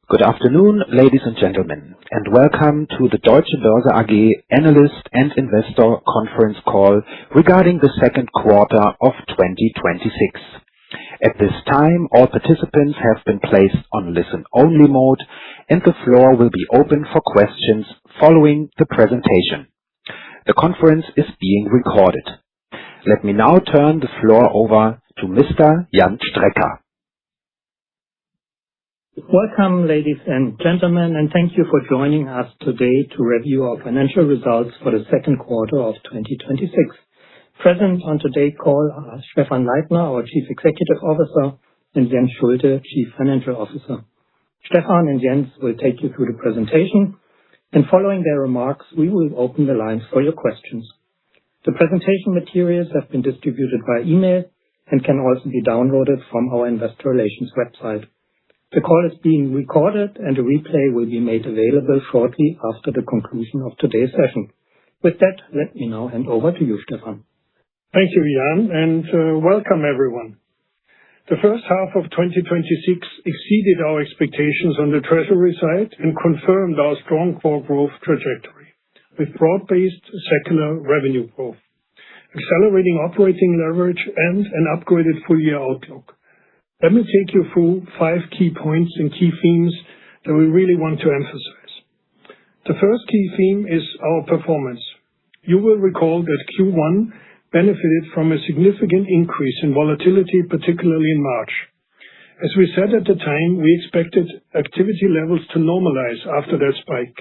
Good afternoon, ladies and gentlemen, and welcome to the Deutsche Börse AG Analyst and Investor Conference Call regarding the second quarter of 2026. At this time, all participants have been placed on listen-only mode, and the floor will be open for questions following the presentation. The conference is being recorded. Let me now turn the floor over to Mr. Jan Strecker. Welcome, ladies and gentlemen, and thank you for joining us today to review our financial results for the second quarter of 2026. Present on today's call are Stephan Leithner, our Chief Executive Officer, and Jens Schulte, Chief Financial Officer. Stephan and Jens will take you through the presentation, and following their remarks, we will open the lines for your questions. The presentation materials have been distributed by email and can also be downloaded from our investor relations website. The call is being recorded and a replay will be made available shortly after the conclusion of today's session. With that, let me now hand over to you, Stephan. Thank you, Jan, and welcome everyone. The first half of 2026 exceeded our expectations on the treasury side and confirmed our strong core growth trajectory with broad-based secular revenue growth, accelerating operating leverage, and an upgraded full-year outlook. Let me take you through 5 key points and key themes that we really want to emphasize. The first key theme is our performance. You will recall that Q1 benefited from a significant increase in volatility, particularly in March. As we said at the time, we expected activity levels to normalize after that spike.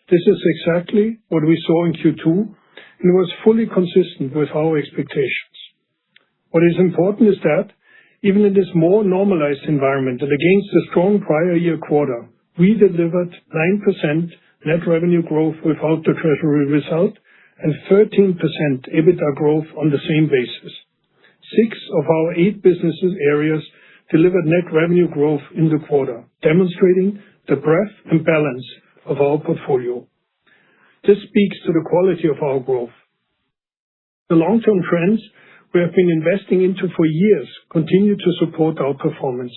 This is exactly what we saw in Q2 and was fully consistent with our expectations. What is important is that even in this more normalized environment and against the strong prior year quarter, we delivered 9% net revenue growth without the treasury result and 13% EBITDA growth on the same basis. 6 of our 8 business areas delivered net revenue growth in the quarter, demonstrating the breadth and balance of our portfolio. This speaks to the quality of our growth. The long-term trends we have been investing into for years continue to support our performance.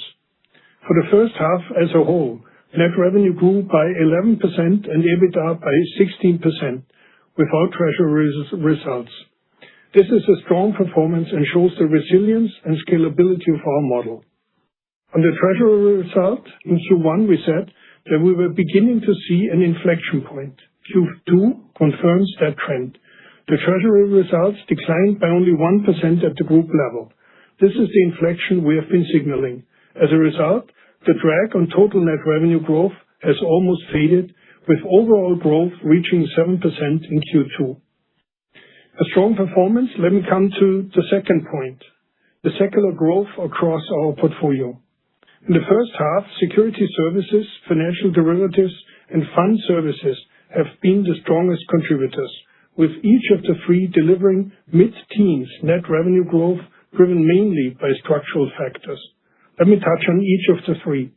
For the first half as a whole, net revenue grew by 11% and EBITDA by 16% without treasury results. This is a strong performance and shows the resilience and scalability of our model. On the treasury result, in Q1 we said that we were beginning to see an inflection point. Q2 confirms that trend. The treasury results declined by only 1% at the group level. This is the inflection we have been signaling. As a result, the drag on total net revenue growth has almost faded, with overall growth reaching 7% in Q2. A strong performance. Let me come to the second point, the secular growth across our portfolio. In the first half, security services, financial derivatives, and fund services have been the strongest contributors, with each of the 3 delivering mid-teens net revenue growth driven mainly by structural factors. Let me touch on each of the 3.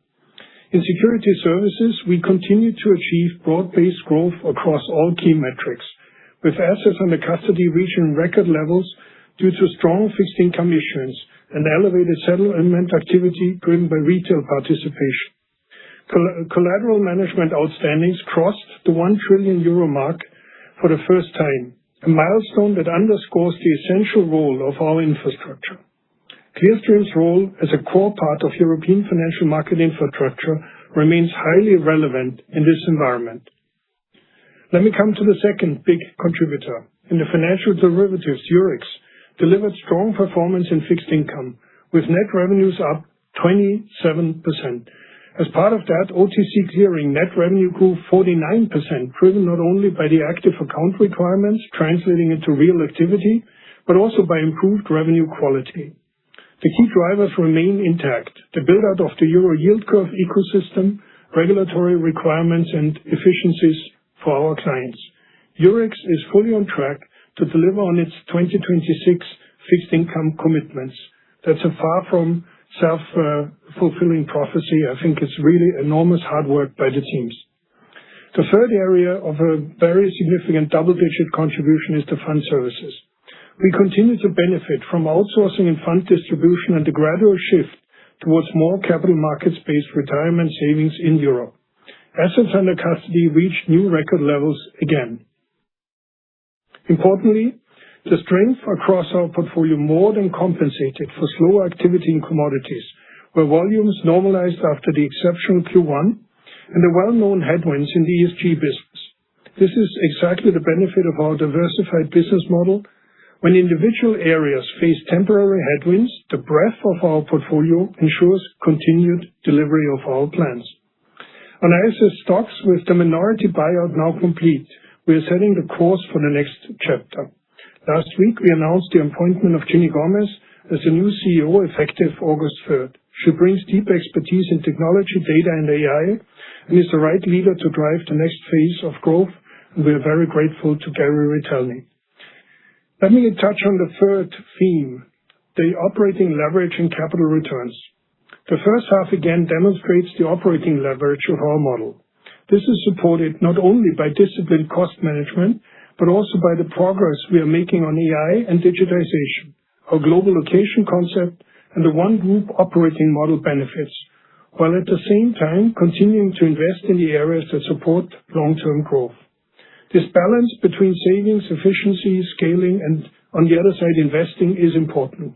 In security services, we continue to achieve broad-based growth across all key metrics, with assets under custody reaching record levels due to strong fixed income issuance and elevated settlement activity driven by retail participation. Collateral management outstandings crossed the 1 trillion euro mark for the first time, a milestone that underscores the essential role of our infrastructure. Clearstream's role as a core part of European financial market infrastructure remains highly relevant in this environment. Let me come to the second big contributor. In the financial derivatives, Eurex delivered strong performance in fixed income, with net revenues up 27%. As part of that, OTC clearing net revenue grew 49%, driven not only by the active account requirements translating into real activity, but also by improved revenue quality. The key drivers remain intact: the build-out of the Euro yield curve ecosystem, regulatory requirements, and efficiencies for our clients. Eurex is fully on track to deliver on its 2026 fixed income commitments. That's a far from self-fulfilling prophecy. I think it's really enormous hard work by the teams. The third area of a very significant double-digit contribution is the fund services. We continue to benefit from outsourcing and fund distribution and the gradual shift towards more capital markets-based retirement savings in Europe. Assets under custody reached new record levels again. Importantly, the strength across our portfolio more than compensated for slower activity in commodities, where volumes normalized after the exceptional Q1 and the well-known headwinds in the ESG business. This is exactly the benefit of our diversified business model. When individual areas face temporary headwinds, the breadth of our portfolio ensures continued delivery of our plans. On ISS stocks, with the minority buyout now complete, we are setting the course for the next chapter. Last week, we announced the appointment of Ginny Gomez as the new CEO effective August 3rd. She brings deep expertise in technology, data, and AI, and is the right leader to drive the next phase of growth, and we are very grateful to Gary Retelny. Let me touch on the third theme, the operating leverage and capital returns. The first half again demonstrates the operating leverage of our model. This is supported not only by disciplined cost management, but also by the progress we are making on AI and digitization, our global location concept, and the one group operating model benefits, while at the same time continuing to invest in the areas that support long-term growth. This balance between savings, efficiency, scaling, and on the other side, investing is important.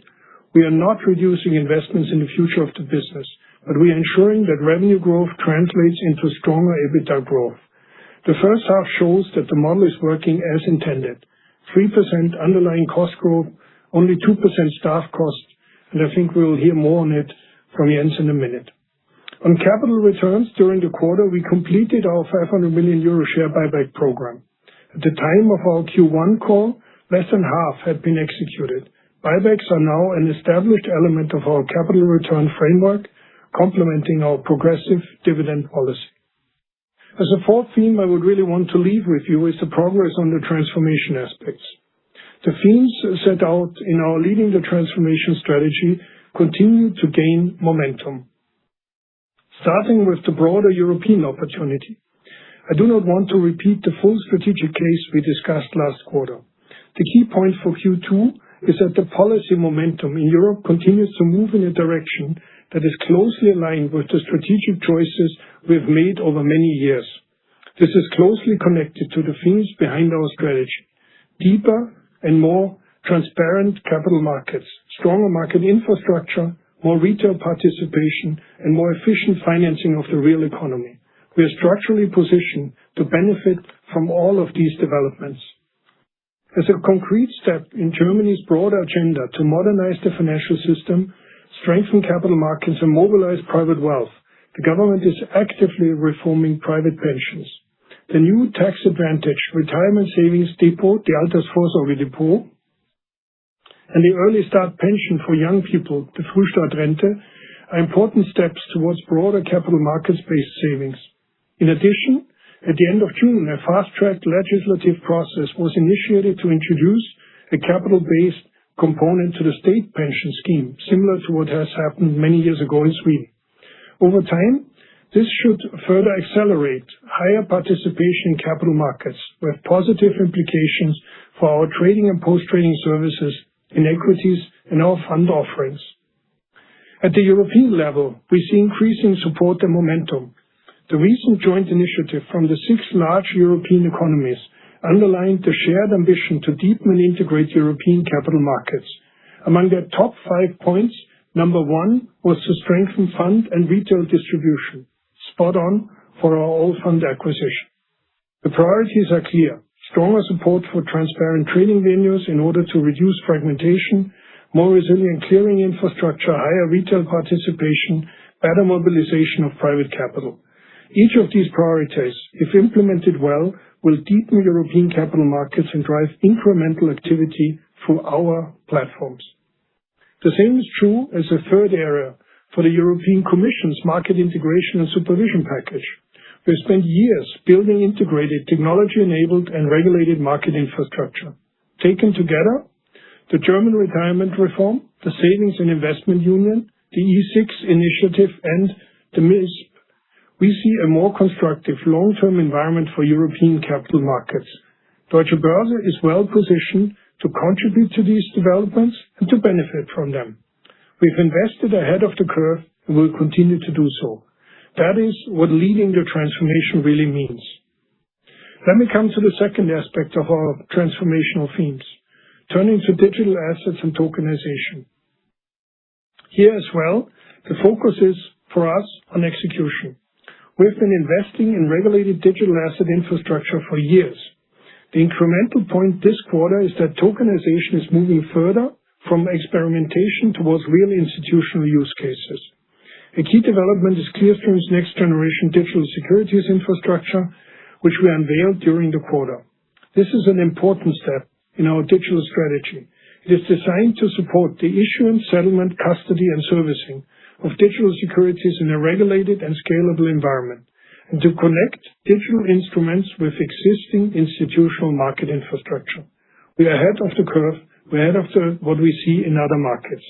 We are not reducing investments in the future of the business, but we are ensuring that revenue growth translates into stronger EBITDA growth. The first half shows that the model is working as intended. 3% underlying cost growth, only 2% staff cost, and I think we will hear more on it from Jens in a minute. On capital returns, during the quarter, we completed our 500 million euro share buyback program. At the time of our Q1 call, less than half had been executed. Buybacks are now an established element of our capital return framework, complementing our progressive dividend policy. As a fourth theme I would really want to leave with you is the progress on the transformation aspects. The themes set out in our Leading the Transformation strategy continue to gain momentum. Starting with the broader European opportunity. I do not want to repeat the full strategic case we discussed last quarter. The key point for Q2 is that the policy momentum in Europe continues to move in a direction that is closely aligned with the strategic choices we have made over many years. This is closely connected to the themes behind our strategy. Deeper and more transparent capital markets, stronger market infrastructure, more retail participation, and more efficient financing of the real economy. We are structurally positioned to benefit from all of these developments. As a concrete step in Germany's broader agenda to modernize the financial system, strengthen capital markets, and mobilize private wealth, the government is actively reforming private pensions. The new tax-advantaged retirement savings depot, the Altersvorsorgedepot, and the early start pension for young people, the Frühstartrente, are important steps towards broader capital markets-based savings. In addition, at the end of June, a fast-tracked legislative process was initiated to introduce a capital-based component to the state pension scheme, similar to what has happened many years ago in Sweden. Over time, this should further accelerate higher participation in capital markets, with positive implications for our trading and post-trading services in equities and our fund offerings. At the European level, we see increasing support and momentum. The recent joint initiative from the 6 large European economies underlined the shared ambition to deepen and integrate European capital markets. Among their top 5 points, number 1 was to strengthen fund and retail distribution, spot on for our Allfund acquisition. The priorities are clear: stronger support for transparent trading venues in order to reduce fragmentation, more resilient clearing infrastructure, higher retail participation, better mobilization of private capital. Each of these priorities, if implemented well, will deepen European capital markets and drive incremental activity through our platforms. The same is true as a third area for the European Commission's market integration and supervision package. We have spent years building integrated, technology-enabled and regulated market infrastructure. Taken together, the German retirement reform, the Savings and Investment Union, the E6 initiative and the MISP, we see a more constructive long-term environment for European capital markets. Deutsche Börse is well positioned to contribute to these developments and to benefit from them. We've invested ahead of the curve and will continue to do so. That is what leading the transformation really means. Let me come to the second aspect of our transformational themes, turning to digital assets and tokenization. Here as well, the focus is for us on execution. We've been investing in regulated digital asset infrastructure for years. The incremental point this quarter is that tokenization is moving further from experimentation towards real institutional use cases. A key development is Clearstream's next generation digital securities infrastructure, which we unveiled during the quarter. This is an important step in our digital strategy. It is designed to support the issuance, settlement, custody, and servicing of digital securities in a regulated and scalable environment, and to connect digital instruments with existing institutional market infrastructure. We are ahead of the curve. We're ahead of what we see in other markets.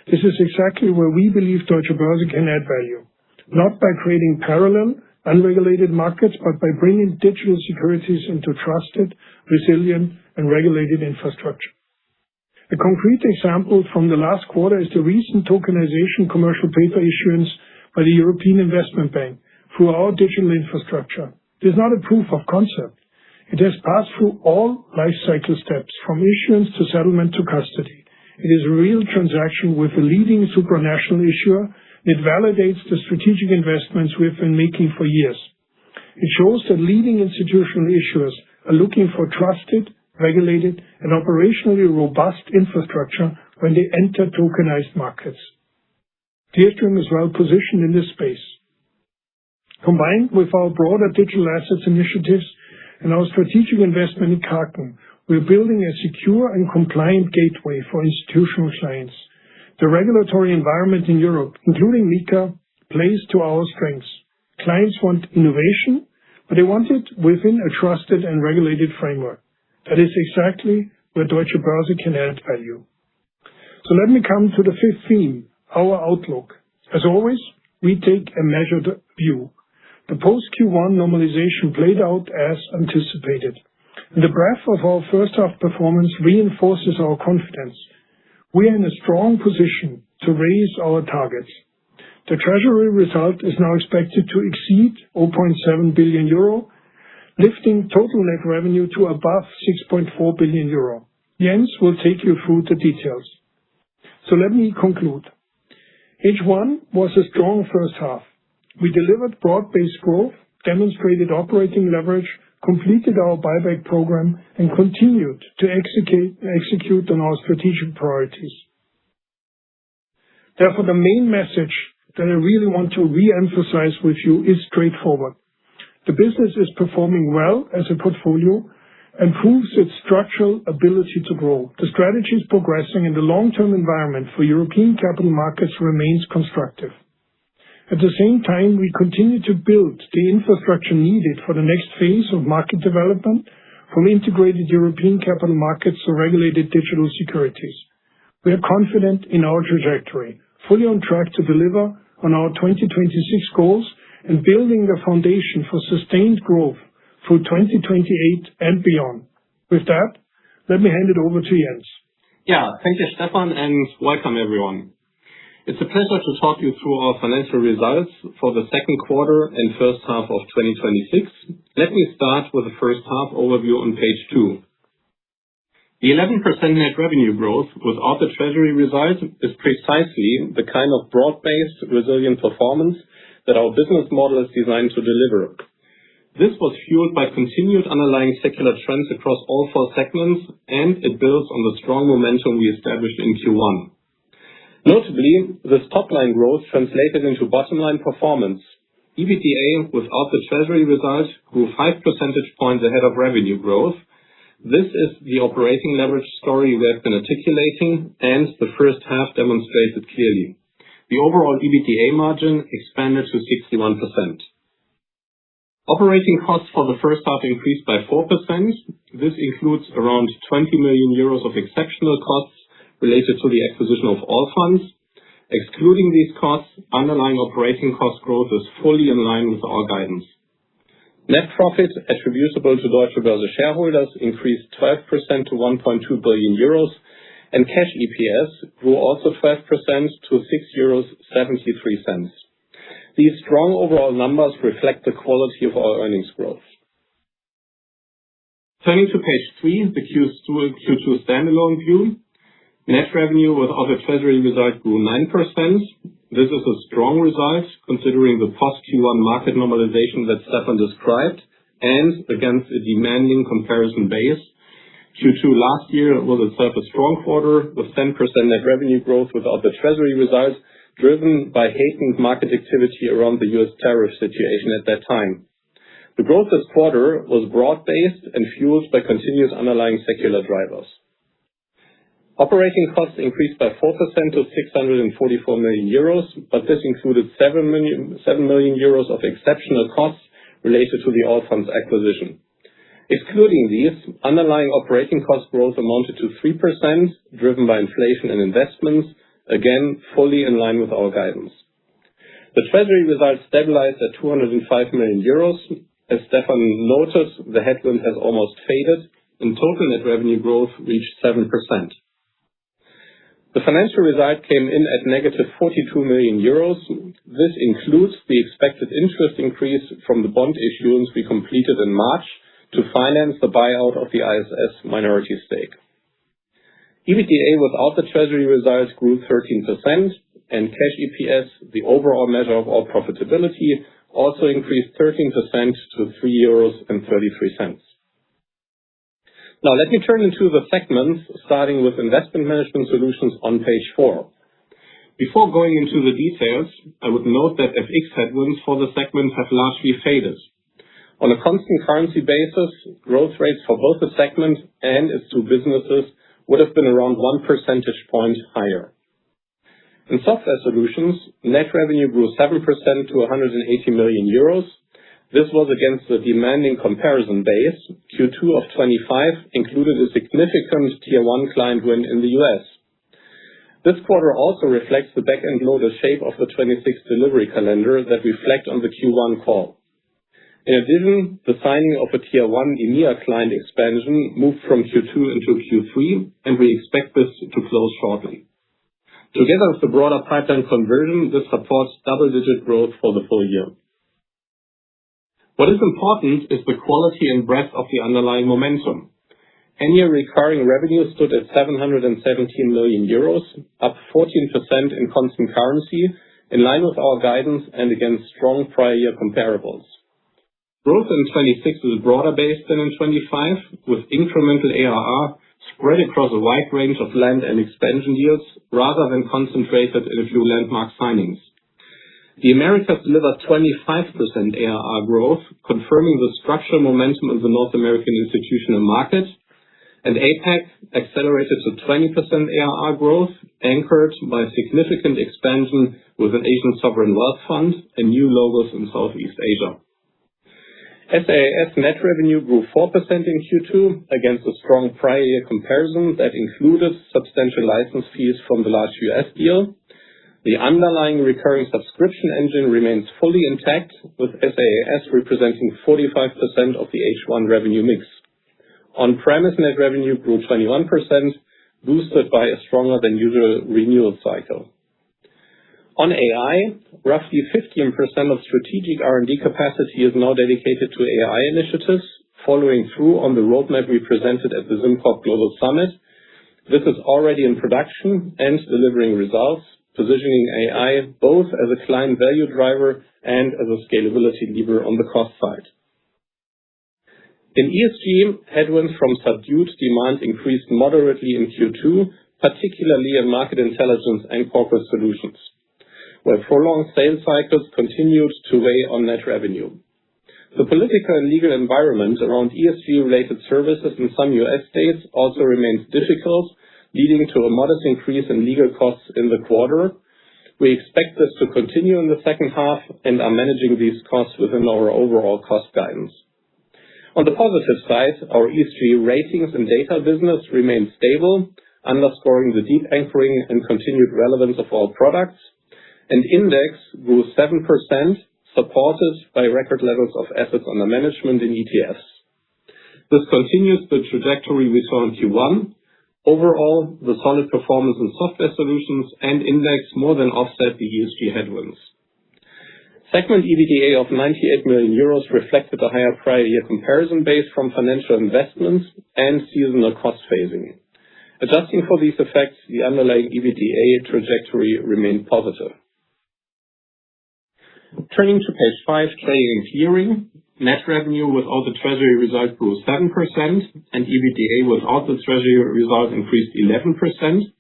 This is exactly where we believe Deutsche Börse can add value, not by creating parallel, unregulated markets, but by bringing digital securities into trusted, resilient, and regulated infrastructure. A concrete example from the last quarter is the recent tokenization commercial paper issuance by the European Investment Bank through our digital infrastructure. It is not a proof of concept. It has passed through all life cycle steps, from issuance to settlement to custody. It is a real transaction with a leading supranational issuer. It validates the strategic investments we've been making for years. It shows that leading institutional issuers are looking for trusted, regulated, and operationally robust infrastructure when they enter tokenized markets. Clearstream is well positioned in this space. Combined with our broader digital assets initiatives and our strategic investment in Kraken, we're building a secure and compliant gateway for institutional clients. The regulatory environment in Europe, including MiCA, plays to our strengths. Clients want innovation, but they want it within a trusted and regulated framework. That is exactly where Deutsche Börse can add value. So let me come to the fifth theme, our outlook. As always, we take a measured view. The post-Q1 normalization played out as anticipated. And the breadth of our first half performance reinforces our confidence. We are in a strong position to raise our targets. The treasury result is now expected to exceed 0.7 billion euro, lifting total net revenue to above 6.4 billion euro. Jens will take you through the details. So let me conclude. H1 was a strong first half. We delivered broad-based growth, demonstrated operating leverage, completed our buyback program, and continued to execute on our strategic priorities. Therefore, the main message that I really want to re-emphasize with you is straightforward. The business is performing well as a portfolio and proves its structural ability to grow. The strategy is progressing, and the long-term environment for European capital markets remains constructive. At the same time, we continue to build the infrastructure needed for the next phase of market development, from integrated European capital markets to regulated digital securities. We are confident in our trajectory, fully on track to deliver on our 2026 goals and building the foundation for sustained growth through 2028 and beyond. With that, let me hand it over to Jens. Thank you, Stefan, and welcome everyone. It's a pleasure to talk you through our financial results for the second quarter and first half of 2026. Let me start with the first half overview on page 2. The 11% net revenue growth without the treasury result is precisely the kind of broad-based, resilient performance that our business model is designed to deliver. This was fueled by continued underlying secular trends across all 4 segments, and it builds on the strong momentum we established in Q1. Notably, this top-line growth translated into bottom-line performance. EBITDA without the treasury result grew 5 percentage points ahead of revenue growth. This is the operating leverage story we have been articulating, and the first half demonstrates it clearly. The overall EBITDA margin expanded to 61%. Operating costs for the first half increased by 4%. This includes around 20 million euros of exceptional costs related to the acquisition of Allfunds. Excluding these costs, underlying operating cost growth is fully in line with our guidance. Net profit attributable to Deutsche Börse shareholders increased 12% to 1.2 billion euros, and cash EPS grew also 12% to €6.73. These strong overall numbers reflect the quality of our earnings growth. Turning to page 3, the Q2 standalone view. Net revenue without the treasury result grew 9%. This is a strong result considering the post-Q1 market normalization that Stefan described and against a demanding comparison base. Q2 last year was itself a strong quarter with 10% net revenue growth without the treasury result, driven by heightened market activity around the US tariff situation at that time. The growth this quarter was broad-based and fueled by continuous underlying secular drivers. Operating costs increased by 4% to €644 million, but this included €7 million of exceptional costs related to the Allfunds acquisition. Excluding these, underlying operating cost growth amounted to 3%, driven by inflation and investments, again, fully in line with our guidance. The treasury result stabilized at €205 million. As Stefan noted, the headwind has almost faded, and total net revenue growth reached 7%. The financial result came in at negative €42 million. This includes the expected interest increase from the bond issuance we completed in March to finance the buyout of the ISS minority stake. EBITDA without the treasury result grew 13%, and cash EPS, the overall measure of our profitability, also increased 13% to €3.33. Now let me turn into the segments, starting with Investment Management Solutions on page 4. Before going into the details, I would note that FX headwinds for the segment have largely faded. On a constant currency basis, growth rates for both the segment and its two businesses would have been around 1 percentage point higher. In Software Solutions, net revenue grew 7% to €180 million. This was against the demanding comparison base. Q2 of 25 included a significant Tier 1 client win in the US. This quarter also reflects the back-end loader shape of the 26 delivery calendar that we flagged on the Q1 call. In addition, the signing of a Tier 1 EMEA client expansion moved from Q2 into Q3, and we expect this to close shortly. Together with the broader pipeline conversion, this supports double-digit growth for the full year. What is important is the quality and breadth of the underlying momentum. Annual recurring revenue stood at €717 million, up 14% in constant currency, in line with our guidance and against strong prior year comparables. Growth in 26 is broader based than in 25, with incremental ARR spread across a wide range of land and expansion deals rather than concentrated in a few landmark signings. The Americas delivered 25% ARR growth, confirming the structural momentum in the North American institutional market, and APAC accelerated to 20% ARR growth, anchored by significant expansion with an Asian sovereign wealth fund and new logos in Southeast Asia. SaaS net revenue grew 4% in Q2 against a strong prior year comparison that included substantial license fees from the large US deal. The underlying recurring subscription engine remains fully intact, with SaaS representing 45% of the H1 revenue mix. On-premise net revenue grew 21%, boosted by a stronger than usual renewal cycle. On AI, roughly 15% of strategic R&D capacity is now dedicated to AI initiatives, following through on the roadmap we presented at the SimCorp Global Summit. This is already in production and delivering results, positioning AI both as a client value driver and as a scalability lever on the cost side. In ESG, headwinds from subdued demand increased moderately in Q2, particularly in market intelligence and corporate solutions, where prolonged sales cycles continued to weigh on net revenue. The political and legal environment around ESG-related services in some US states also remains difficult, leading to a modest increase in legal costs in the quarter. We expect this to continue in the second half and are managing these costs within our overall cost guidance. On the positive side, our ESG ratings and data business remains stable, underscoring the deep anchoring and continued relevance of our products, and Index grew 7%, supported by record levels of assets under management in ETFs. This continues the trajectory we saw in Q1, Overall, the solid performance in software solutions and index more than offset the ESG headwinds. Segment EBITDA of 98 million euros reflected a higher prior year comparison base from financial investments and seasonal cost phasing. Adjusting for these effects, the underlying EBITDA trajectory remained positive. Turning to page 5, trading and clearing. Net revenue without the treasury result grew 7%, and EBITDA without the treasury result increased 11%.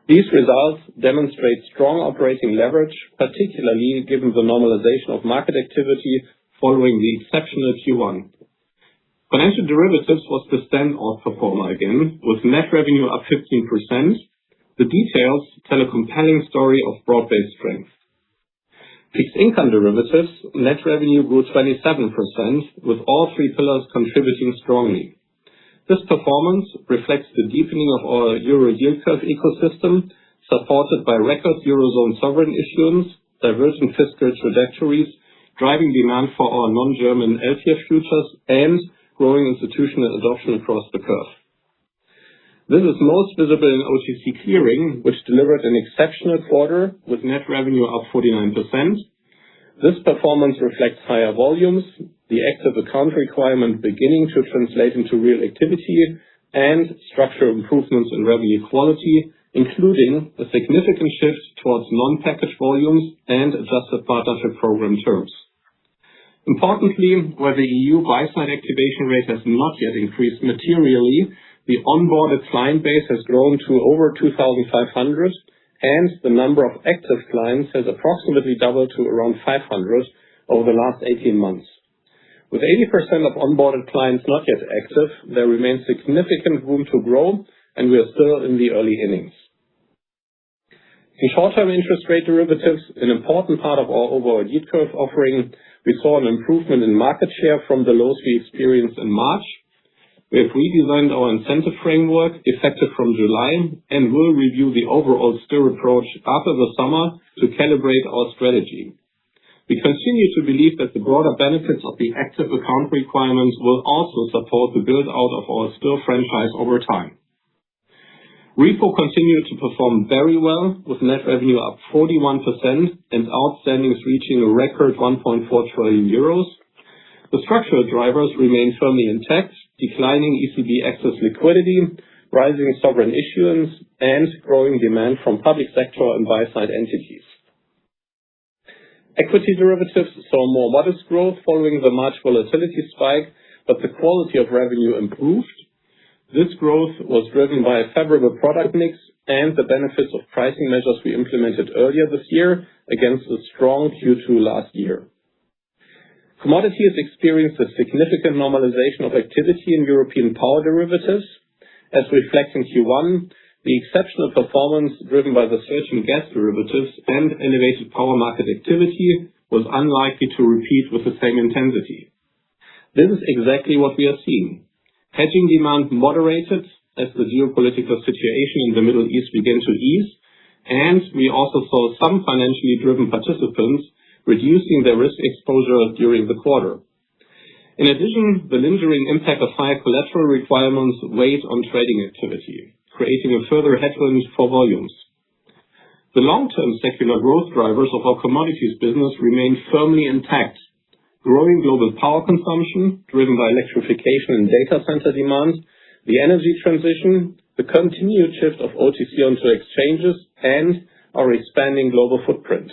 These results demonstrate strong operating leverage, particularly given the normalization of market activity following the exceptional Q1. Financial derivatives was the standout performer again, with net revenue up 15%. The details tell a compelling story of broad-based strength. Fixed income derivatives net revenue grew 27%, with all three pillars contributing strongly. This performance reflects the deepening of our Euro yield curve ecosystem, supported by record Eurozone sovereign issuance, divergent fiscal trajectories, driving demand for our non-German LTF futures, and growing institutional adoption across the curve. This is most visible in OTC clearing, which delivered an exceptional quarter with net revenue up 49%. This performance reflects higher volumes, the active account requirement beginning to translate into real activity, and structural improvements in revenue quality, including a significant shift towards non-package volumes and adjusted partnership program terms. Importantly, where the EU buy-side activation rate has not yet increased materially, the onboarded client base has grown to over 2,500, and the number of active clients has approximately doubled to around 500 over the last 18 months. With 80% of onboarded clients not yet active, there remains significant room to grow, and we are still in the early innings. In short-term interest rate derivatives, an important part of our overall yield curve offering, we saw an improvement in market share from the lows we experienced in March. We have redesigned our incentive framework effective from July and will review the overall steer approach after the summer to calibrate our strategy. We continue to believe that the broader benefits of the active account requirements will also support the build-out of our steer franchise over time. Repo continued to perform very well, with net revenue up 41% and outstandings reaching a record 1.4 trillion euros. The structural drivers remain firmly intact, declining ECB excess liquidity, rising sovereign issuance, and growing demand from public sector and buy-side entities. Equity derivatives saw more modest growth following the March volatility spike, but the quality of revenue improved. This growth was driven by a favorable product mix and the benefits of pricing measures we implemented earlier this year against a strong Q2 last year. Commodities experienced a significant normalization of activity in European power derivatives. As reflected in Q1, the exceptional performance driven by the surge in gas derivatives and elevated power market activity was unlikely to repeat with the same intensity. This is exactly what we are seeing. Hedging demand moderated as the geopolitical situation in the Middle East began to ease, and we also saw some financially driven participants reducing their risk exposure during the quarter. In addition, the lingering impact of higher collateral requirements weighed on trading activity, creating a further headwind for volumes. The long-term secular growth drivers of our commodities business remain firmly intact. Growing global power consumption, driven by electrification and data center demand, the energy transition, the continued shift of OTC onto exchanges, and our expanding global footprint.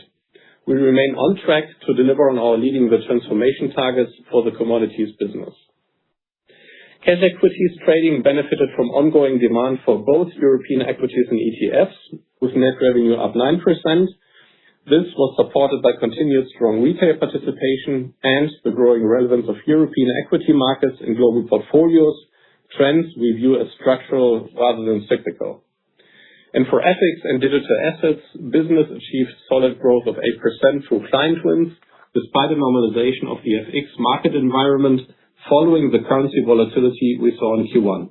We remain on track to deliver on our leading the transformation targets for the commodities business. Cash equities trading benefited from ongoing demand for both European equities and ETFs, with net revenue up 9%. This was supported by continued strong retail participation and the growing relevance of European equity markets in global portfolios, trends we view as structural rather than cyclical. And for FX and digital assets, business achieved solid growth of 8% through client wins, despite a normalization of the FX market environment following the currency volatility we saw in Q1.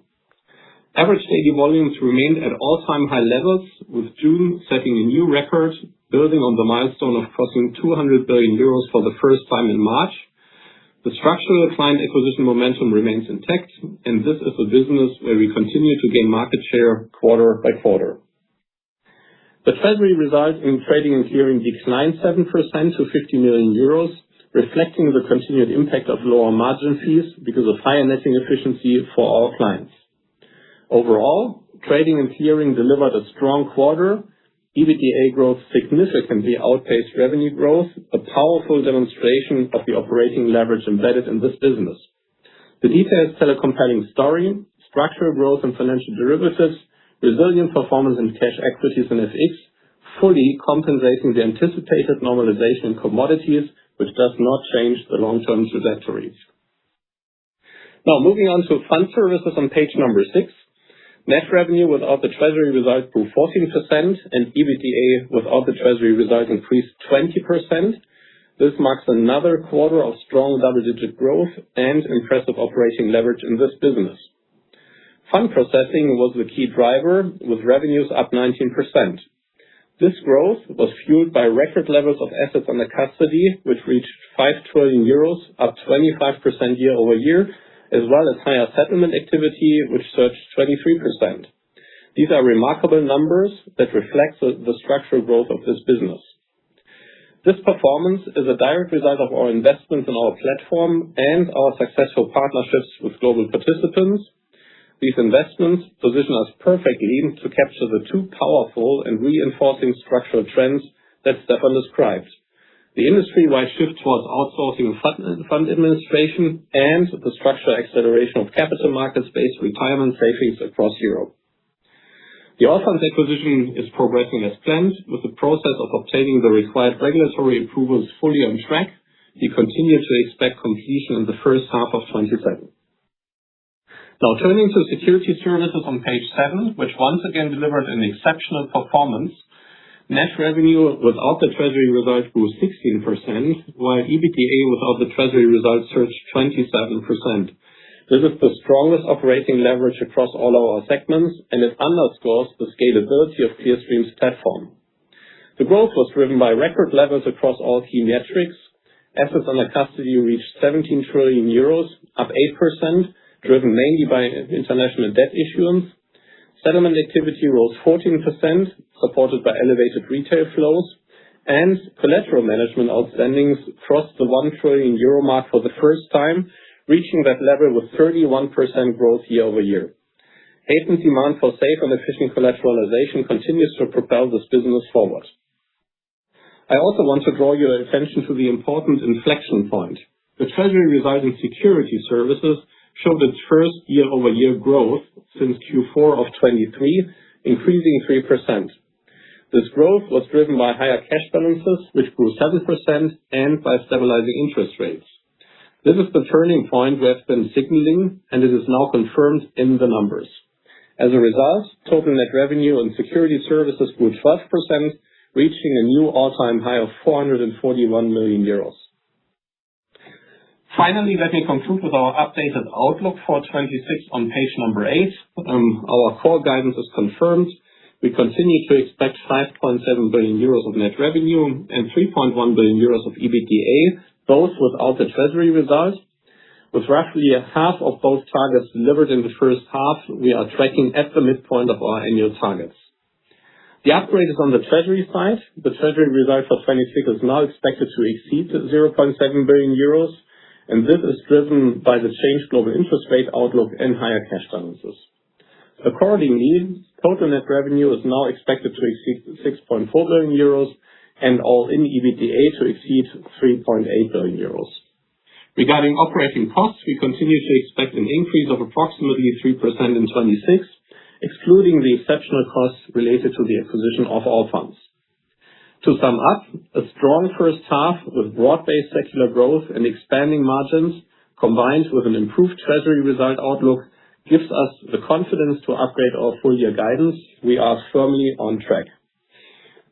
Average daily volumes remained at all-time high levels, with June setting a new record, building on the milestone of crossing 200 billion euros for the first time in March. The structural client acquisition momentum remains intact, and this is a business where we continue to gain market share quarter by quarter. The treasury result in trading and clearing declined 7% to 50 million euros, reflecting the continued impact of lower margin fees because of higher netting efficiency for our clients. Overall, trading and clearing delivered a strong quarter. EBITDA growth significantly outpaced revenue growth, a powerful demonstration of the operating leverage embedded in this business. The details tell a compelling story: structural growth in financial derivatives, resilient performance in cash equities and FX, fully compensating the anticipated normalization in commodities, which does not change the long-term trajectory. Now, moving on to fund services on page number 6. Net revenue without the treasury result grew 14%, and EBITDA without the treasury result increased 20%. This marks another quarter of strong double-digit growth and impressive operating leverage in this business. Fund processing was the key driver, with revenues up 19%. This growth was fueled by record levels of assets under custody, which reached 5 trillion euros, up 25% year-over-year, as well as higher settlement activity, which surged 23%. These are remarkable numbers that reflect the structural growth of this business. This performance is a direct result of our investments in our platform and our successful partnerships with global participants. These investments position us perfectly to capture the two powerful and reinforcing structural trends that Stefan described: the industry-wide shift towards outsourcing fund administration, and the structural acceleration of capital markets-based retirement savings across Europe. The Allfunds acquisition is progressing as planned, with the process of obtaining the required regulatory approvals fully on track. We continue to expect completion in the first half of 2027. Now, turning to security services on page 7, which once again delivered an exceptional performance. Net revenue without the treasury result grew 16%, while EBITDA without the treasury result surged 27%. This is the strongest operating leverage across all our segments, and it underscores the scalability of Clearstream's platform. The growth was driven by record levels across all key metrics. Assets under custody reached 17 trillion euros, up 8%, driven mainly by international debt issuance. Settlement activity rose 14%, supported by elevated retail flows, and collateral management outstandings crossed the 1 trillion euro mark for the first time, reaching that level with 31% growth year-over-year. Heightened demand for safe and efficient collateralization continues to propel this business forward. I also want to draw your attention to the important inflection point. The treasury result in security services showed its first year-over-year growth since Q4 of 23, increasing 3%. This growth was driven by higher cash balances, which grew 7%, and by stabilizing interest rates. This is the turning point we have been signaling, and it is now confirmed in the numbers. As a result, total net revenue in security services grew 12%, reaching a new all-time high of 441 million euros. Finally, let me conclude with our updated outlook for 26 on page number 8. Our core guidance is confirmed. We continue to expect 5.7 billion euros of net revenue and 3.1 billion euros of EBITDA, both without the treasury result. With roughly half of both targets delivered in the first half, we are tracking at the midpoint of our annual targets. The upgrade is on the treasury side. The treasury result for 26 is now expected to exceed 0.7 billion euros. And this is driven by the changed global interest rate outlook and higher cash balances. Accordingly, total net revenue is now expected to exceed 6.4 billion euros and all-in EBITDA to exceed 3.8 billion euros. Regarding operating costs, we continue to expect an increase of approximately 3% in 26, excluding the exceptional costs related to the acquisition of Allfunds. To sum up, a strong first half with broad-based secular growth and expanding margins, combined with an improved treasury result outlook, gives us the confidence to upgrade our full-year guidance. We are firmly on track.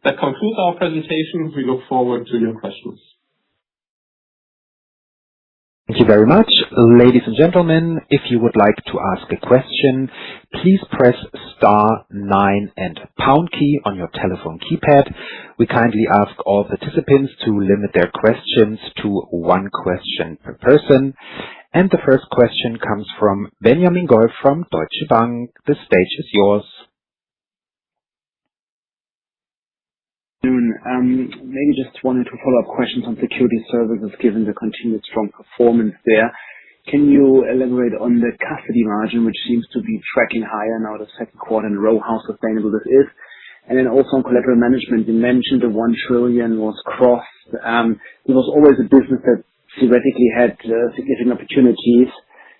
That concludes our presentation. We look forward to your questions. Thank you very much. Ladies and gentlemen, if you would like to ask a question, please press star 9 and pound key on your telephone keypad. We kindly ask all participants to limit their questions to one question per person. And the first question comes from Benjamin Goy from Deutsche Bank. The stage is yours. Maybe just wanted to follow up questions on security services given the continued strong performance there. Can you elaborate on the custody margin, which seems to be tracking higher now the second quarter in a row, how sustainable this is? And then also on collateral management, you mentioned the 1 trillion was crossed. It was always a business that theoretically had significant opportunities.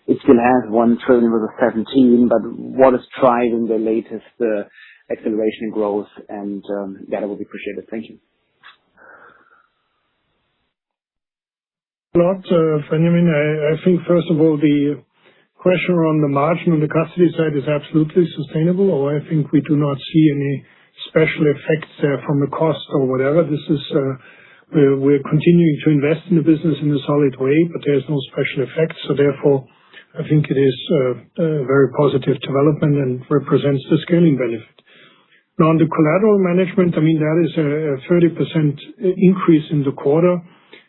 It still has 1 trillion with a 17, but what is driving the latest acceleration in growth? And that would be appreciated. Thank you. Benjamin, I think first of all, the question around the margin on the custody side is absolutely sustainable, or I think we do not see any special effects there from the cost or whatever. This is, we're continuing to invest in the business in a solid way, but there's no special effects. So therefore, I think it is a very positive development and represents the scaling benefit. Now on the collateral management, I mean, that is a 30% increase in the quarter.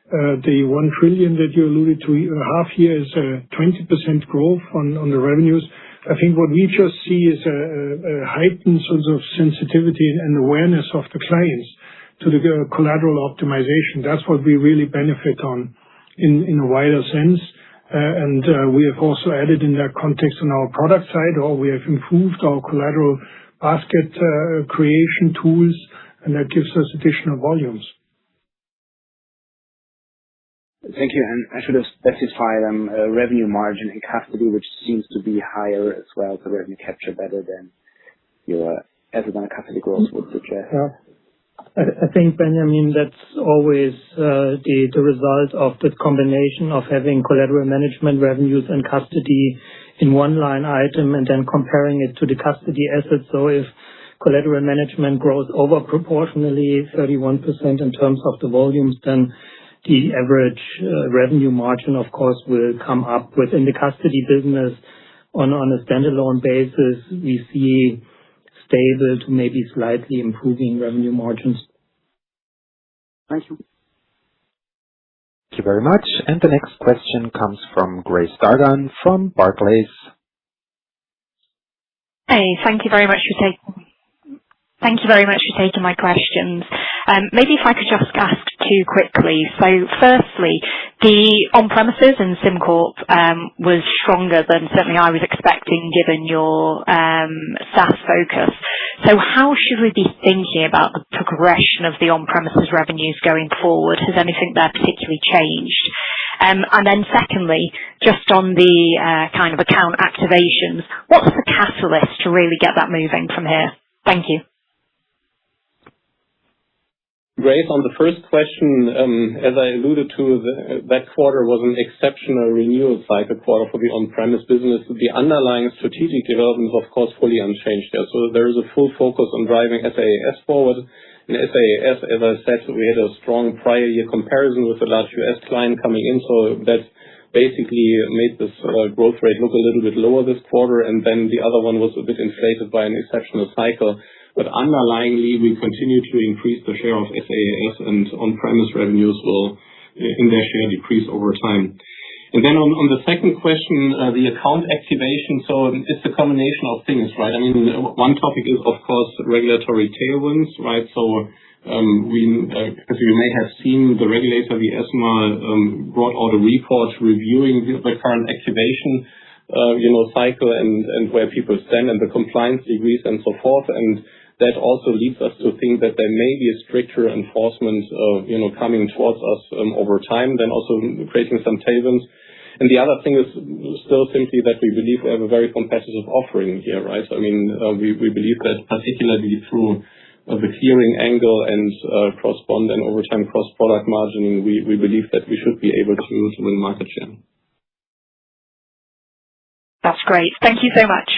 The 1 trillion that you alluded to half year is a 20% growth on the revenues. I think what we just see is a heightened sort of sensitivity and awareness of the clients to the collateral optimization. That's what we really benefit on in a wider sense. And we have also added in that context on our product side, or we have improved our collateral basket creation tools, and that gives us additional volumes. Thank you. And I should have specified revenue margin in custody, which seems to be higher as well, so revenue capture better than your asset under custody growth would suggest. Yeah. I think, Benjamin, that's always the result of the combination of having collateral management revenues and custody in one line item and then comparing it to the custody assets. So if collateral management grows over proportionally 31% in terms of the volumes, then the average revenue margin, of course, will come up. Within the custody business on a standalone basis, we see stable to maybe slightly improving revenue margins. Thank you. Thank you very much. And the next question comes from Grace Dargan from Barclays. Hey, thank you very much for taking my questions. Maybe if I could just ask two quickly. So firstly, the on-premises in SimCorp was stronger than certainly I was expecting given your SaaS focus. So how should we be thinking about the progression of the on-premises revenues going forward? Has anything there particularly changed? And then secondly, just on the kind of account activations, what's the catalyst to really get that moving from here? Thank you. Grace, on the first question, as I alluded to, that quarter was an exceptional renewal cycle quarter for the on-premise business. The underlying strategic development is, of course, fully unchanged there. So there is a full focus on driving SaaS forward. In SaaS, as I said, we had a strong prior year comparison with a large US client coming in. So that basically made this growth rate look a little bit lower this quarter. And then the other one was a bit inflated by an exceptional cycle. But underlyingly, we continue to increase the share of SaaS, and on-premise revenues will, in their share, decrease over time. And then on the second question, the account activation, so it's a combination of things, right? I mean, one topic is, of course, regulatory tailwinds, right? So as you may have seen, the regulator, the ESMA, brought out a report reviewing the current activation cycle and where people stand and the compliance degrees and so forth. And that also leads us to think that there may be a stricter enforcement, coming towards us over time, then also creating some tailwinds. And the other thing is still simply that we believe we have a very competitive offering here, right? I mean, we believe that particularly through the clearing angle and cross-bond and over time cross-product margining, we believe that we should be able to win market share. That's great. Thank you so much.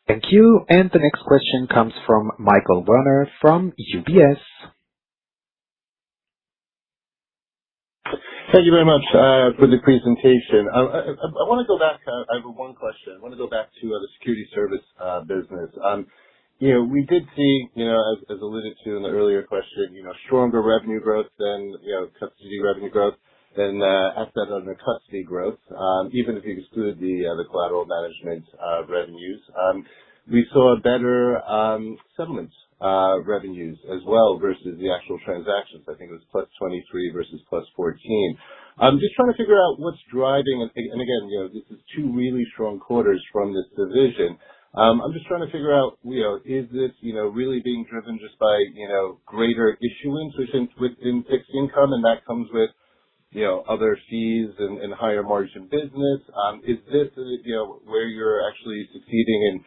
Thank you. And the next question comes from Michael Werner from UBS. Thank you very much for the presentation. I want to go back. I have one question. I want to go back to the security service business. We did see, as alluded to in the earlier question, stronger revenue growth than custody revenue growth than asset under custody growth, even if you exclude the collateral management revenues. We saw better settlements revenues as well versus the actual transactions. I think it was plus 23 versus plus 14. I'm just trying to figure out what's driving, and again, this is two really strong quarters from this division. I'm just trying to figure out, is this, really being driven just by, greater issuance within fixed income, and that comes with, other fees and higher margin business? Is this, where you're actually succeeding in,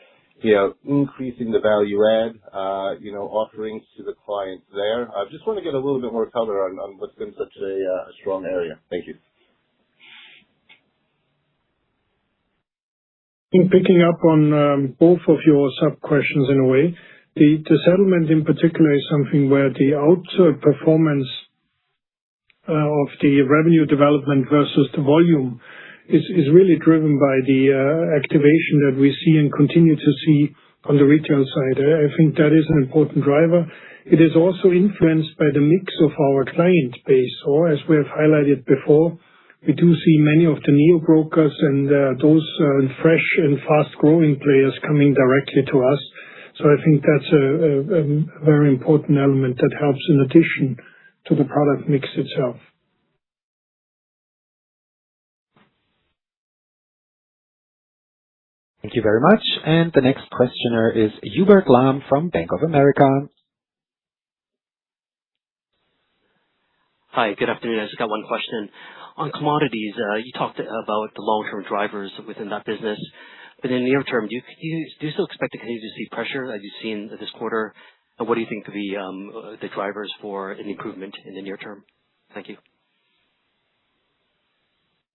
increasing the value add, offerings to the clients there? I just want to get a little bit more color on what's been such a strong area. Thank you. In picking up on both of your sub-questions in a way, the settlement in particular is something where the outperformance of the revenue development versus the volume is really driven by the activation that we see and continue to see on the retail side. I think that is an important driver. It is also influenced by the mix of our client base, or as we have highlighted before, we do see many of the neo-brokers and those fresh and fast-growing players coming directly to us. So I think that's a very important element that helps in addition to the product mix itself. Thank you very much. And the next questioner is Hubert Lam from Bank of America. Hi, good afternoon. I just got one question. On commodities, you talked about the long-term drivers within that business. But in the near term, do you still expect to continue to see pressure as you've seen this quarter? And what do you think could be the drivers for an improvement in the near term? Thank you.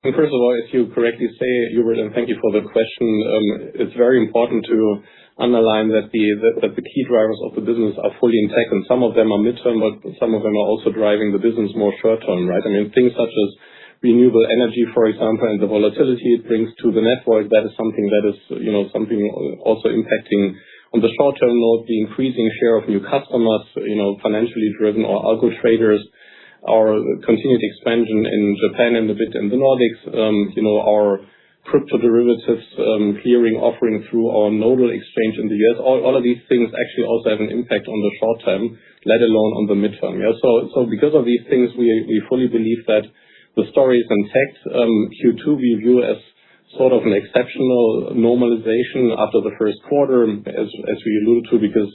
First of all, as you correctly say, Hubert, and thank you for the question, it's very important to underline that the key drivers of the business are fully intact, and some of them are midterm, but some of them are also driving the business more short-term, right? I mean, things such as renewable energy, for example, and the volatility it brings to the network, that is something that is, something also impacting on the short-term note, the increasing share of new customers, financially driven or algo traders, our continued expansion in Japan and a bit in the Nordics, our crypto derivatives clearing offering through our nodal exchange in the US. All of these things actually also have an impact on the short term, let alone on the midterm. Yeah. So because of these things, we fully believe that the story is intact. Q2 we view as sort of an exceptional normalization after the first quarter, as we alluded to, because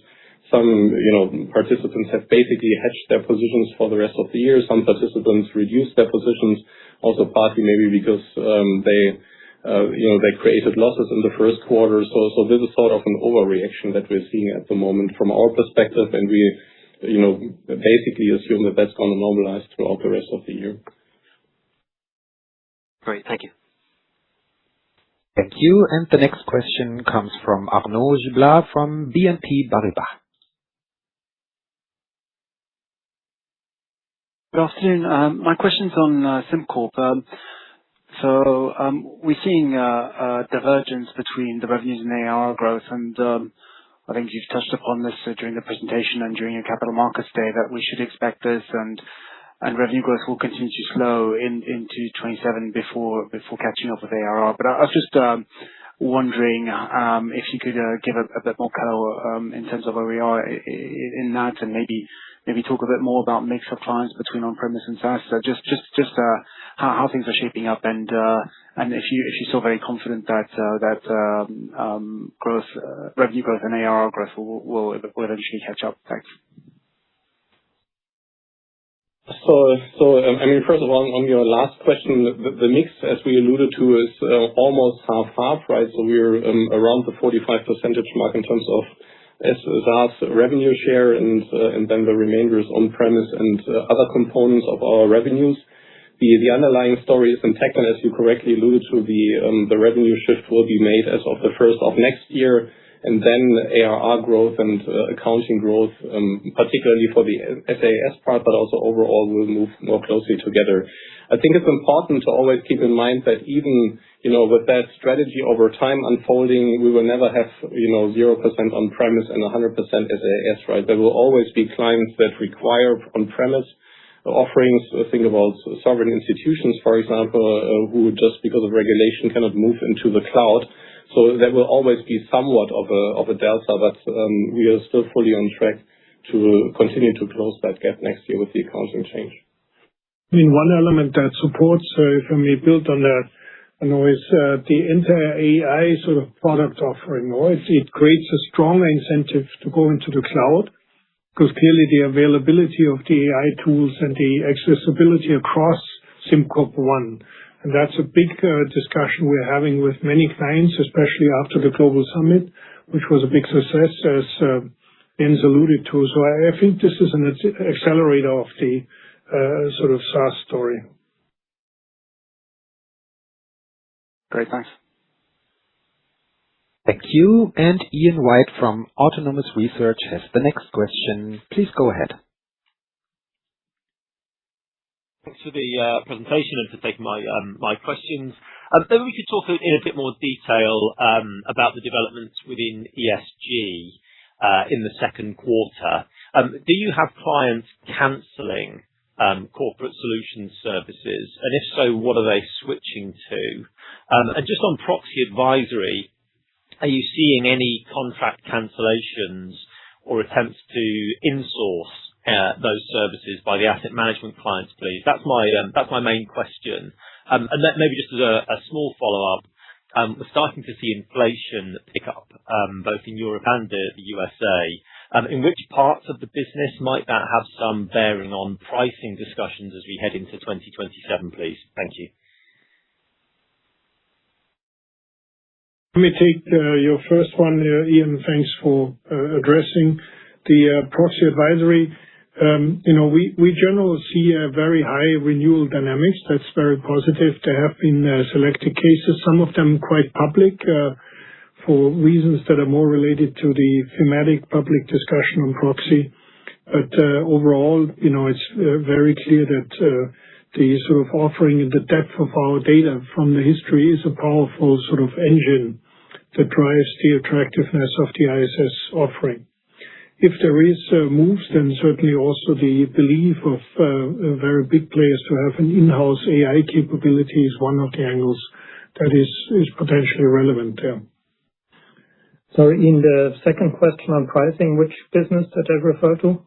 some participants have basically hedged their positions for the rest of the year. Some participants reduced their positions, also partly maybe because they created losses in the first quarter. So this is sort of an overreaction that we're seeing at the moment from our perspective, and we basically assume that that's going to normalize throughout the rest of the year. Great, thank you. Thank you. And the next question comes from Arnaud Giblat from BNP Paribas. Good afternoon. My question's on SimCorp. We're seeing a divergence between the revenues and ARR growth, and I think you've touched upon this during the presentation and during your Capital Markets Day, that we should expect this, and revenue growth will continue to slow into 27 before catching up with ARR. But I was just wondering if you could give a bit more color in terms of where we are in that, and maybe talk a bit more about mix of clients between on-premise and SaaS. So just how things are shaping up, and if you're still very confident that revenue growth and ARR growth will eventually catch up. Thanks. I mean, first of all, on your last question, the mix, as we alluded to, is almost half-half, right? So we're around the 45% mark in terms of SaaS revenue share, and then the remainder is on-premise and other components of our revenues. The underlying story is intact, and as you correctly alluded to, the revenue shift will be made as of the first of next year, and then ARR growth and accounting growth, particularly for the SaaS part, but also overall will move more closely together. I think it's important to always keep in mind that even, with that strategy over time unfolding, we will never have, 0% on-premise and 100% SaaS, right? There will always be clients that require on-premise offerings. Think about sovereign institutions, for example, who just because of regulation cannot move into the cloud. So there will always be somewhat of a delta, but we are still fully on track to continue to close that gap next year with the accounting change. I mean, one element that supports, if I may build on that, is the entire AI sort of product offering. It creates a strong incentive to go into the cloud, because clearly the availability of the AI tools and the accessibility across SimCorp One. And that's a big discussion we're having with many clients, especially after the Global Summit, which was a big success, as Jens alluded to. So I think this is an accelerator of the sort of SaaS story. Great, thanks. Thank you. And Ian White from Autonomous Research has the next question. Please go ahead. Thanks for the presentation and for taking my questions. Maybe we could talk in a bit more detail about the developments within ESG in the second quarter. Do you have clients cancelling corporate solution services? And if so, what are they switching to? And just on proxy advisory, are you seeing any contract cancellations or attempts to insource those services by the asset management clients, please? That's my main question. And then maybe just as a small follow-up, we're starting to see inflation pick up both in Europe and the USA. In which parts of the business might that have some bearing on pricing discussions as we head into 2027, please? Thank you. Let me take your first one, Ian. Thanks for addressing the proxy advisory. We generally see a very high renewal dynamics. That's very positive. There have been selected cases, some of them quite public, for reasons that are more related to the thematic public discussion on proxy. But overall, it's very clear that the sort of offering and the depth of our data from the history is a powerful sort of engine that drives the attractiveness of the ISS offering. If there is moves, then certainly also the belief of very big players to have an in-house AI capability is one of the angles that is potentially relevant there. So in the second question on pricing, which business did I refer to?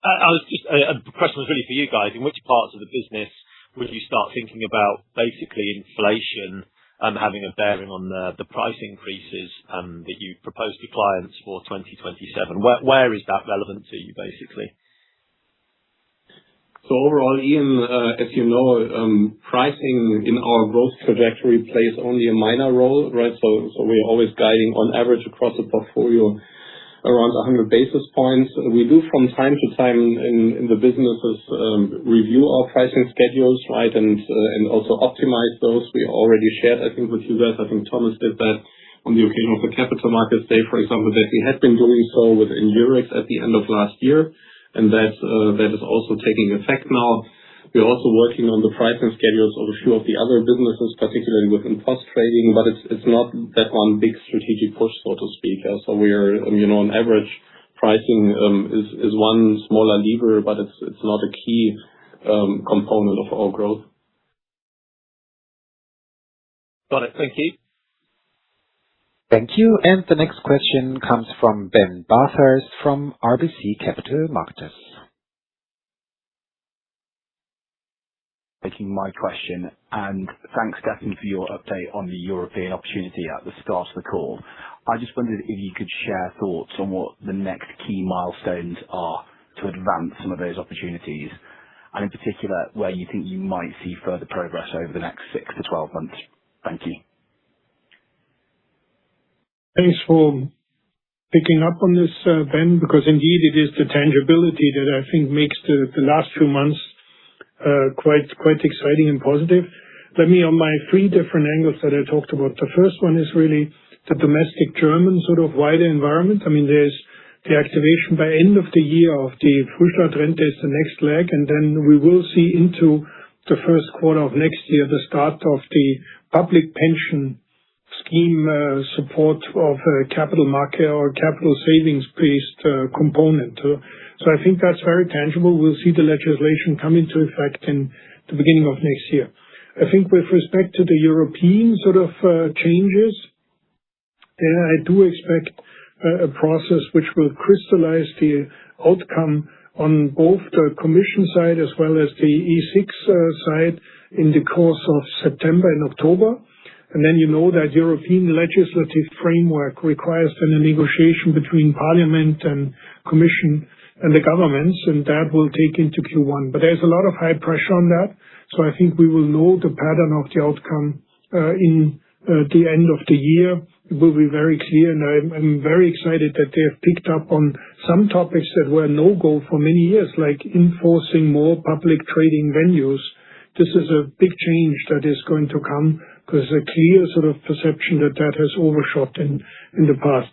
The question was really for you guys. In which parts of the business would you start thinking about basically inflation having a bearing on the price increases that you propose to clients for 2027? Where is that relevant to you, basically? So overall, Ian, as you know, pricing in our growth trajectory plays only a minor role, right? So we're always guiding on average across the portfolio around 100 basis points. We do from time to time in the businesses review our pricing schedules, right, and also optimize those. We already shared, I think, with you guys. I think Thomas did that on the occasion of the Capital Markets Day, for example, that we had been doing so within Eurex at the end of last year, and that is also taking effect now. We're also working on the pricing schedules of a few of the other businesses, particularly within post trading, but it's not that one big strategic push, so to speak. So we're, on average, pricing is one smaller lever, but it's not a key component of our growth. Got it. Thank you. Thank you. And the next question comes from Ben Bathurst from RBC Capital Markets. Taking my question, and thanks, Stefan, for your update on the European opportunity at the start of the call. I just wondered if you could share thoughts on what the next key milestones are to advance some of those opportunities, and in particular, where you think you might see further progress over the next 6 to 12 months. Thank you. Thanks for picking up on this, Ben, because indeed it is the tangibility that I think makes the last few months quite exciting and positive. Let me, on my 3 different angles that I talked about. The first one is really the domestic German sort of wider environment. I mean, there's the activation by end of the year of the Frühstart-Rente is the next leg, and then we will see into the first quarter of next year the start of the public pension scheme support of capital market or capital savings-based component. So I think that's very tangible. We'll see the legislation come into effect in the beginning of next year. I think with respect to the European sort of changes, there I do expect a process which will crystallize the outcome on both the Commission side as well as the E6 side in the course of September and October. And then you know that European legislative framework requires then a negotiation between Parliament and Commission and the governments, and that will take into Q1. But there's a lot of high pressure on that, so I think we will know the pattern of the outcome in the end of the year. It will be very clear, and I'm very excited that they have picked up on some topics that were no-go for many years, like enforcing more public trading venues. This is a big change that is going to come because a clear sort of perception that that has overshot in the past.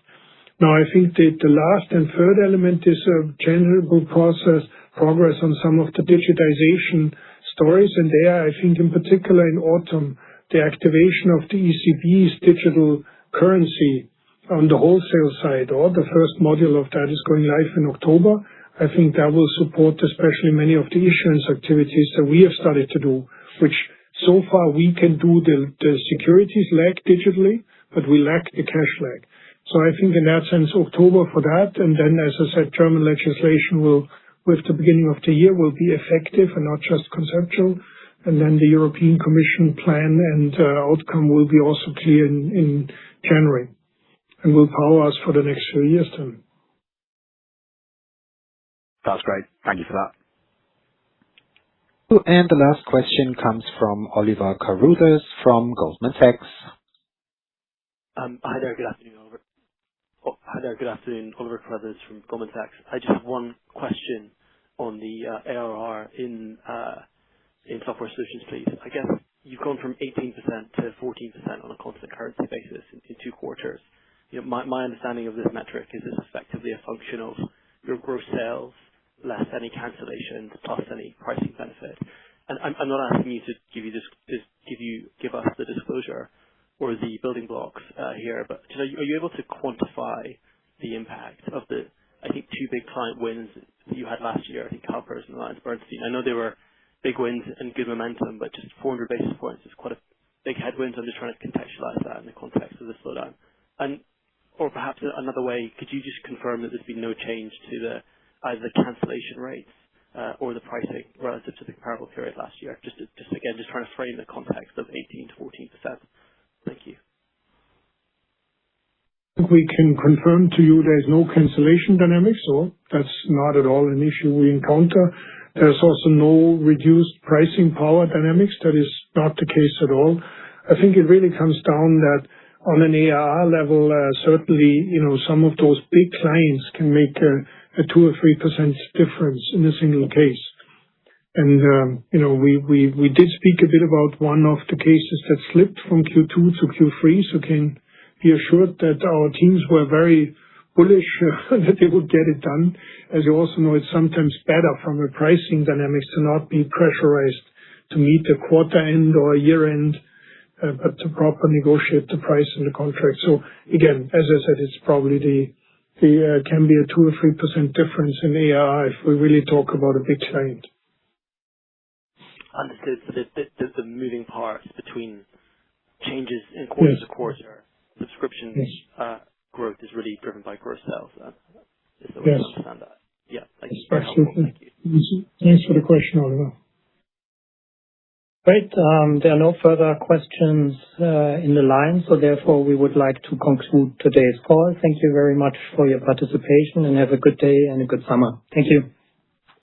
Now, I think that the last and third element is a general progress on some of the digitization stories, and there, I think in particular in autumn, the activation of the ECB's digital currency on the wholesale side, or the first module of that is going live in October. I think that will support especially many of the issuance activities that we have started to do, which so far we can do the securities leg digitally, but we lack the cash leg. So I think in that sense, October for that, and then, as I said, German legislation will, with the beginning of the year, will be effective and not just conceptual. And then the European Commission plan and outcome will be also clear in January and will power us for the next few years then. That's great. Thank you for that. And the last question comes from Oliver Carruthers from Goldman Sachs. Hi there. Good afternoon, Oliver. Good afternoon. Oliver Carruthers from Goldman Sachs. I just have one question on the ARR in software solutions, please. I guess you've gone from 18% to 14% on a constant currency basis in 2 quarters. You know, my understanding of this metric is it's effectively a function of your gross sales less any cancellations plus any pricing benefit. And I'm not asking you to give us the disclosure or the building blocks here, but are you able to quantify the impact of the, I think, 2 big client wins that you had last year, I think CalPERS and AllianceBernstein? I know they were big wins and good momentum, but just 400 basis points is quite a big headwind. So I'm just trying to contextualize that in the context of the slowdown. Or perhaps another way, could you just confirm that there's been no change to either the cancellation rates or the pricing relative to the comparable period last year? Just trying to frame the context of 18 to 14%. Thank you. We can confirm to you there's no cancellation dynamics, so that's not at all an issue we encounter. There's also no reduced pricing power dynamics. That is not the case at all. I think it really comes down that on an ARR level, certainly, some of those big clients can make a 2 or 3% difference in a single case. And, we did speak a bit about one of the cases that slipped from Q2 to Q3, so can be assured that our teams were very bullish that they would get it done. As you also know, it's sometimes better from a pricing dynamics to not be pressurized to meet a quarter end or a year end, but to properly negotiate the price in the contract. So again, as I said, it's probably can be a 2 or 3% difference in ARR if we really talk about a big client. Understood. So the moving parts between changes in quarter to quarter, subscription growth is really driven by gross sales. Is the way to understand that? Yeah. Thank you. Absolutely. Thank you. Thanks for the question, Oliver. Great. There are no further questions in the line, so therefore we would like to conclude today's call. Thank you very much for your participation, and have a good day and a good summer. Thank you.